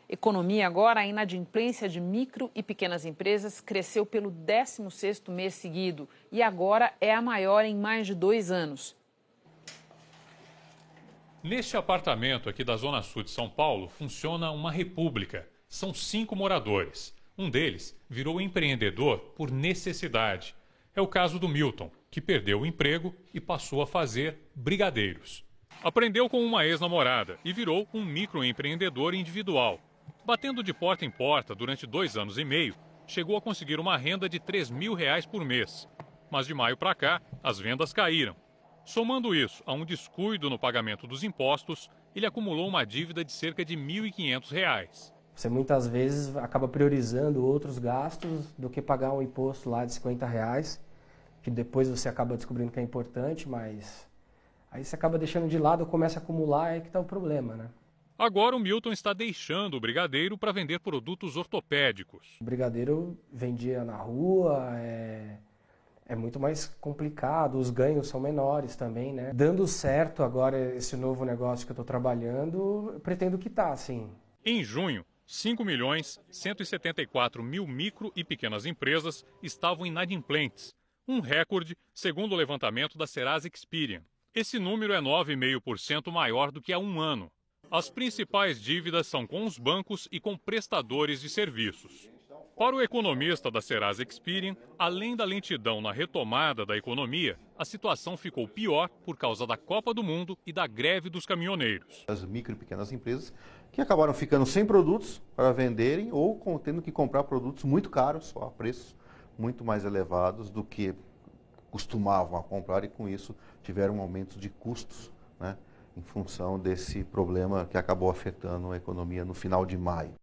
Economia agora, a inadimplência de micro e pequenas empresas cresceu pelo 16º mês seguido e agora é a maior em mais de 2 anos. Neste apartamento aqui da Zona Sul de São Paulo funciona uma república. São 5 moradores. Um deles virou empreendedor por necessidade. É o caso do Milton, que perdeu o emprego e passou a fazer brigadeiros. Aprendeu com uma ex-namorada e virou um microempreendedor individual. Batendo de porta em porta durante 2 anos e meio, chegou a conseguir uma renda de R$ 3.000 por mês. Mas de maio para cá, as vendas caíram. Somando isso a um descuido no pagamento dos impostos, ele acumulou uma dívida de cerca de R$ 1.500. Você muitas vezes acaba priorizando outros gastos do que pagar um imposto lá de R$ 50, que depois você acaba descobrindo que é importante, mas aí você acaba deixando de lado, começa a acumular, é que está o problema, né? Agora o Milton está deixando o brigadeiro para vender produtos ortopédicos. O brigadeiro vendia na rua, é muito mais complicado, os ganhos são menores também, né? Dando certo agora esse novo negócio que eu estou trabalhando, eu pretendo quitar, sim. Em junho, 5.174.000 micro e pequenas empresas estavam inadimplentes, um recorde segundo o levantamento da Serasa Experian. Esse número é 9,5% maior do que há um ano. As principais dívidas são com os bancos e com prestadores de serviços. Para o economista da Serasa Experian, além da lentidão na retomada da economia, a situação ficou pior por causa da Copa do Mundo e da greve dos caminhoneiros. As micro e pequenas empresas que acabaram ficando sem produtos para venderem ou tendo que comprar produtos muito caros, a preços muito mais elevados do que costumavam a comprar e com isso tiveram aumentos de custos, né, em função desse problema que acabou afetando a economia no final de maio.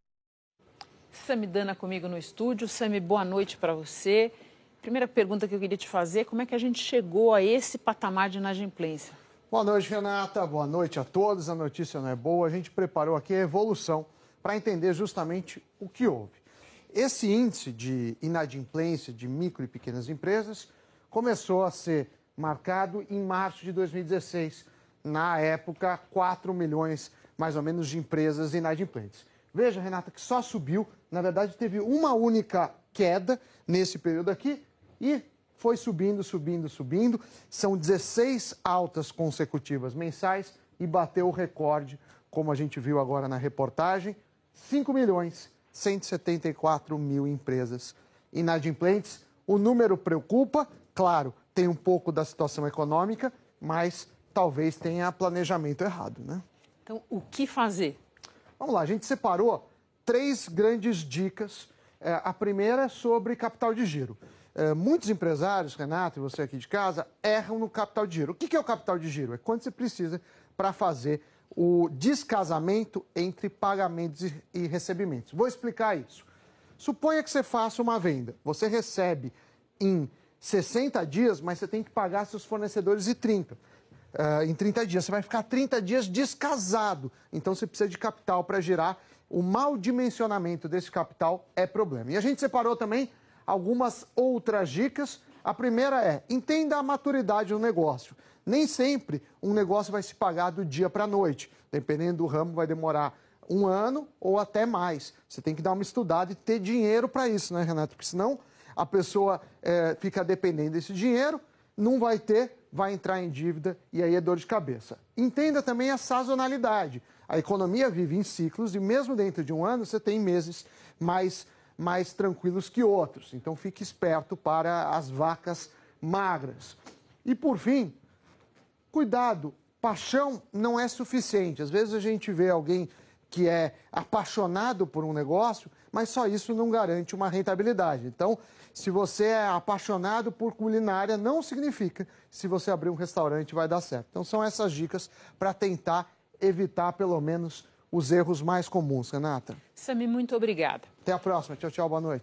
Samidana comigo no estúdio. Sami, boa noite para você. Primeira pergunta que eu queria te fazer, como é que a gente chegou a esse patamar de inadimplência? Boa noite, Renata. Boa noite a todos. A notícia não é boa. A gente preparou aqui a evolução para entender justamente o que houve. Esse índice de inadimplência de micro e pequenas empresas começou a ser marcado em março de 2016. Na época, 4 milhões, mais ou menos, de empresas inadimplentes. Veja, Renata, que só subiu. Na verdade, teve uma única queda nesse período aqui e foi subindo, subindo, subindo. São 16 altas consecutivas mensais e bateu o recorde, como a gente viu agora na reportagem, 5.174.000 empresas inadimplentes. O número preocupa, claro, tem um pouco da situação econômica, mas talvez tenha planejamento errado, né? Então, o que fazer? Vamos lá, a gente separou 3 grandes dicas. A primeira é sobre capital de giro. Muitos empresários, Renato, e você aqui de casa, erram no capital de giro. O que é o capital de giro? É quando você precisa para fazer o descasamento entre pagamentos e recebimentos. Vou explicar isso. Suponha que você faça uma venda. Você recebe em 60 dias, mas você tem que pagar seus fornecedores em 30. Em 30 dias. Você vai ficar 30 dias descasado. Então, você precisa de capital para girar. O mau dimensionamento desse capital é problema. E a gente separou também algumas outras dicas. A primeira é, entenda a maturidade do negócio. Nem sempre um negócio vai se pagar do dia para a noite. Dependendo do ramo, vai demorar 1 ano ou até mais. Você tem que dar uma estudada e ter dinheiro para isso, né, Renato? Porque senão a pessoa fica dependendo desse dinheiro, não vai ter, vai entrar em dívida e aí é dor de cabeça. Entenda também a sazonalidade. A economia vive em ciclos e mesmo dentro de um ano você tem meses mais tranquilos que outros. Então fique esperto para as vacas magras. E por fim, cuidado, paixão não é suficiente. Às vezes a gente vê alguém que é apaixonado por um negócio, mas só isso não garante uma rentabilidade. Então, se você é apaixonado por culinária, não significa que se você abrir um restaurante vai dar certo. Então, são essas dicas para tentar evitar, pelo menos, os erros mais comuns, Renata. Sami, muito obrigada. Até a próxima. Tchau, tchau. Boa noite.